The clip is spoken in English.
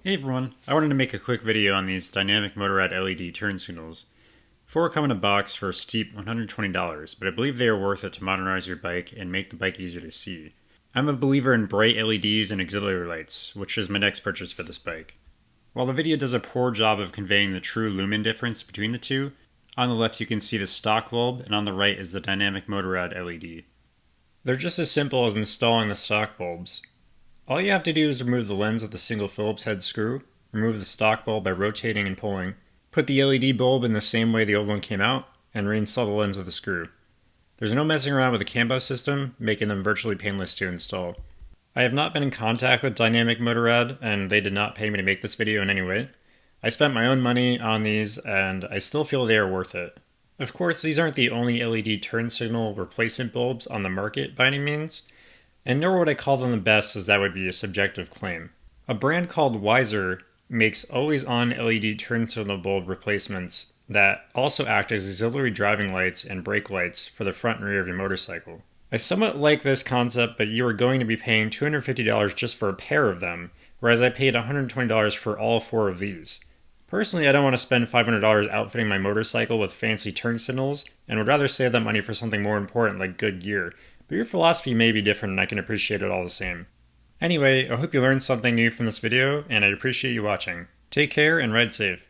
Hey everyone, I wanted to make a quick video on these dynamic Motorrad LED turn signals. 4 come in a box for a steep $120, but I believe they are worth it to modernize your bike and make the bike easier to see. I'm a believer in bright LEDs and auxiliary lights, which is my next purchase for this bike. While the video does a poor job of conveying the true lumen difference between the two, on the left you can see the stock bulb and on the right is the dynamic Motorrad LED. They're just as simple as installing the stock bulbs. All you have to do is remove the lens with a single Phillips head screw, remove the stock bulb by rotating and pulling, put the LED bulb in the same way the old one came out, and reinstall the lens with a screw. There's no messing around with the CAN bus system, making them virtually painless to install. I have not been in contact with Dynamic Motorrad, and they did not pay me to make this video in any way. I spent my own money on these, and I still feel they are worth it. Of course, these aren't the only LED turn signal replacement bulbs on the market by any means, and nor would I call them the best, as that would be a subjective claim. A brand called Wiser makes always-on LED turn signal bulb replacements that also act as auxiliary driving lights and brake lights for the front and rear of your motorcycle. I somewhat like this concept, but you are going to be paying $250 just for a pair of them, whereas I paid $120 for all 4 of these. Personally, I don't want to spend $500 outfitting my motorcycle with fancy turn signals, and would rather save that money for something more important like good gear. But your philosophy may be different and I can appreciate it all the same. Anyway, I hope you learned something new from this video, and I appreciate you watching. Take care and ride safe.